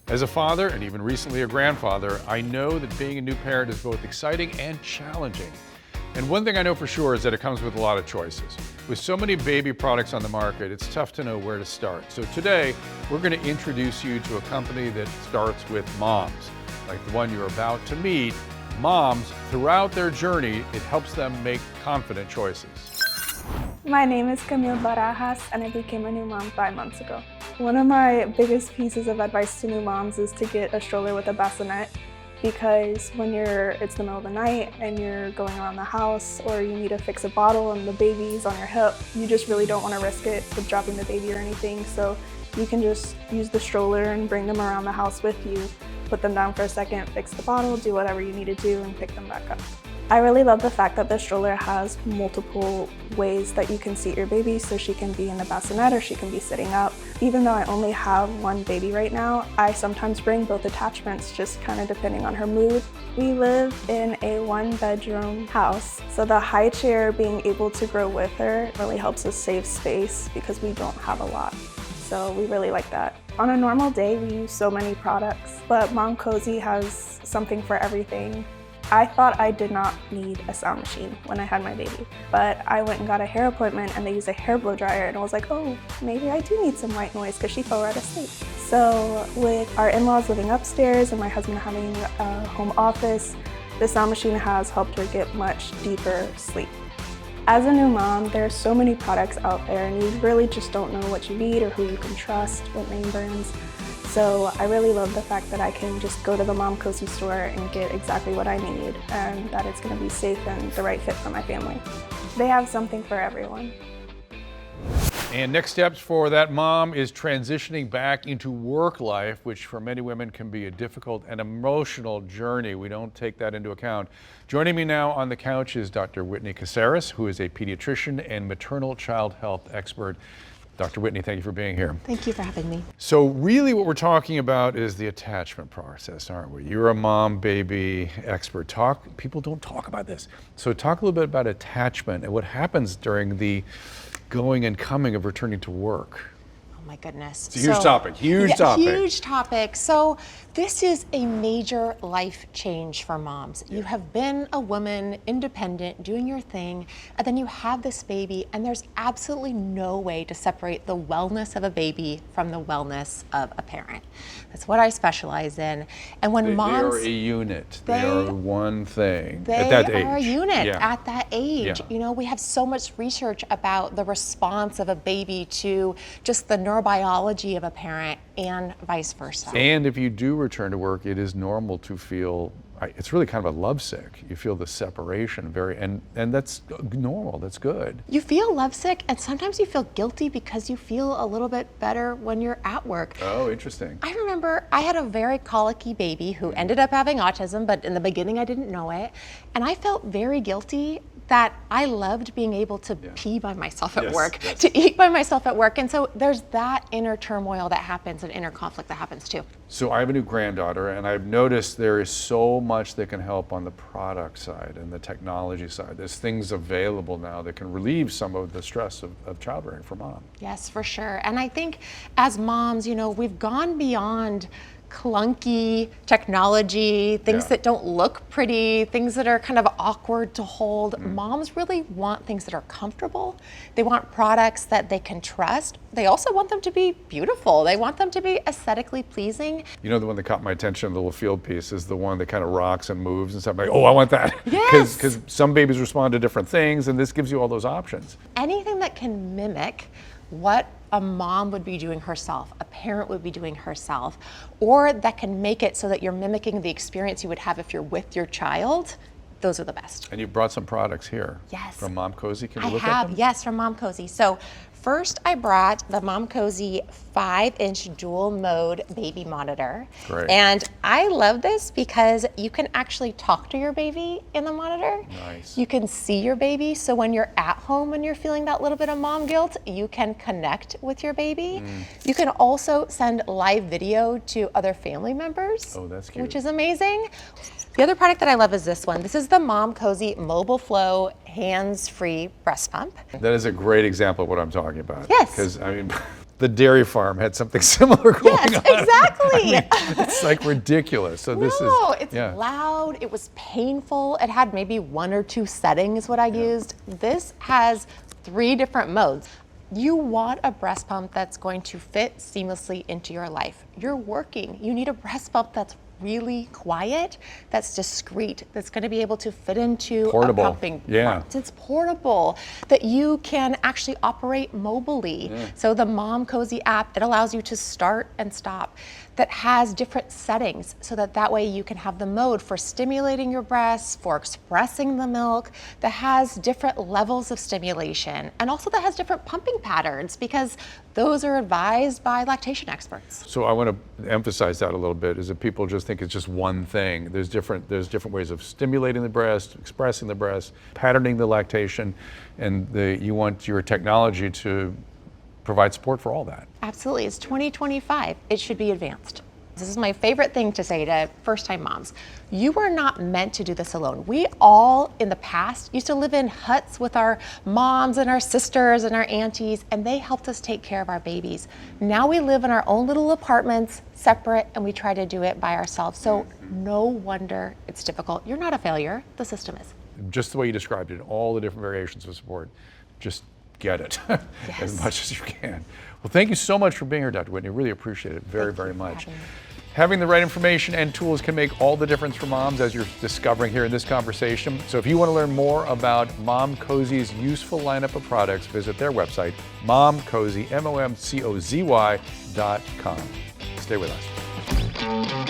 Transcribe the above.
As a father, and even recently a grandfather, I know that being a new parent is both exciting and challenging. And one thing I know for sure is that it comes with a lot of choices. With so many baby products on the market, it's tough to know where to start. So today, we're going to introduce you to a company that starts with moms. Like the one you're about to meet, moms, throughout their journey, it helps them make confident choices. My name is Camille Barajas, and I became a new mom 5 months ago. One of my biggest pieces of advice to new moms is to get a stroller with a bassinet, because when it's the middle of the night and you're going around the house, or you need to fix a bottle and the baby's on your hip, you just really don't want to risk it with dropping the baby or anything. So you can just use the stroller and bring them around the house with you, put them down for a second, fix the bottle, do whatever you need to do, and pick them back up. I really love the fact that the stroller has multiple ways that you can seat your baby, so she can be in the bassinet or she can be sitting up. Even though I only have one baby right now, I sometimes bring both attachments, just kind of depending on her mood. We live in a 1-bedroom house, so the high chair, being able to grow with her, really helps us save space because we don't have a lot. So we really like that. On a normal day, we use so many products, but Mom Cozy has something for everything. I thought I did not need a sound machine when I had my baby, but I went and got a hair appointment and they use a hair blow dryer, and I was like, oh, maybe I do need some white noise, because she fell right asleep. So with our in-laws living upstairs and my husband having a home office, the sound machine has helped her get much deeper sleep. As a new mom, there are so many products out there, and you really just don't know what you need or who you can trust, what name brands. So I really love the fact that I can just go to the Mom Cozy store and get exactly what I need, and that it's going to be safe and the right fit for my family. They have something for everyone. And next steps for that mom is transitioning back into work life, which for many women can be a difficult and emotional journey. We don't take that into account. Joining me now on the couch is Dr. Whitney Caceres, who is a pediatrician and maternal child health expert. Dr. Whitney, thank you for being here. Thank you for having me. So really what we're talking about is the attachment process, aren't we? You're a mom, baby expert. People don't talk about this. So talk a little bit about attachment and what happens during the going and coming of returning to work. Oh my goodness. It's a huge topic, huge topic. Huge topic. So this is a major life change for moms. You have been a woman, independent, doing your thing, and then you have this baby, and there's absolutely no way to separate the wellness of a baby from the wellness of a parent. That's what I specialize in. And when moms— They are a unit. They are one thing they at that age. They are a unit at that age. Yeah. You know, we have so much research about the response of a baby to just the neurobiology of a parent, and vice versa. And if you do return to work, it is normal to feel, it's really kind of a lovesick. You feel the separation and that's normal, that's good. You feel lovesick, and sometimes you feel guilty because you feel a little bit better when you're at work. Oh, interesting. I remember I had a very colicky baby who ended up having autism, but in the beginning I didn't know it. And I felt very guilty that I loved being able to pee by myself at work, to eat by myself at work. And so there's that inner turmoil that happens, and inner conflict that happens too. So I have a new granddaughter, and I've noticed there is so much that can help on the product side and the technology side. There's things available now that can relieve some of the stress of childbearing for mom. Yes, for sure. And I think as moms, you know, we've gone beyond clunky technology, things that don't look pretty, things that are kind of awkward to hold. Moms really want things that are comfortable. They want products that they can trust. They also want them to be beautiful. They want them to be aesthetically pleasing. You know, the one that caught my attention, the little field piece, is the one that kind of rocks and moves and stuff. Like, oh, I want that. Yes. Because some babies respond to different things, and this gives you all those options. Anything that can mimic what a mom would be doing herself, a parent would be doing herself, or that can make it so that you're mimicking the experience you would have if you're with your child, those are the best. And you brought some products here. Yes. From Mom Cozy. Can we I look have, at them? yes, from Mom Cozy. So first I brought the Mom Cozy 5-inch dual mode baby monitor. Great. And I love this because you can actually talk to your baby in the monitor. Nice. You can see your baby, so when you're at home and you're feeling that little bit of mom guilt, you can connect with your baby. You can also send live video to other family members. Oh, that's cute. Which is amazing. The other product that I love is this one. This is the Mom Cozy Mobile Flow hands-free breast pump. That is a great example of what I'm talking about. Yes. Because, I mean, the dairy farm had something similar going on. Yes, exactly. I mean, it's like ridiculous. So this is It's loud. It was painful. It had maybe 1 or 2 settings what I used. This has 3 different modes. You want a breast pump that's going to fit seamlessly into your life. You're working. You need a breast pump that's really quiet, that's discreet, that's going to be able to fit into portable. a pumping Yeah. pump. It's portable, that you can actually operate mobily. So the Mom Cozy app, it allows you to start and stop, that has different settings so that way you can have the mode for stimulating your breasts, for expressing the milk, that has different levels of stimulation, and also that has different pumping patterns, because those are advised by lactation experts. So I want to emphasize that a little bit, is that people just think it's just one thing. There's different ways of stimulating the breast, expressing the breast, patterning the lactation, and you want your technology to provide support for all that. Absolutely. It's 2025. It should be advanced. This is my favorite thing to say to first-time moms. You are not meant to do this alone. We all, in the past, used to live in huts with our moms and our sisters and our aunties, and they helped us take care of our babies. Now we live in our own little apartments, separate, and we try to do it by ourselves. So no wonder it's difficult. You're not a failure. The system is. Just the way you described it, all the different variations of support, just get it as much as you can. Well, thank you so much for being here, Dr. Whitney. Really appreciate it very much. Having the right information and tools can make all the difference for moms, as you're discovering here in this conversation. So if you want to learn more about Mom Cozy's useful lineup of products, visit their website, momcozy.com. Stay with us.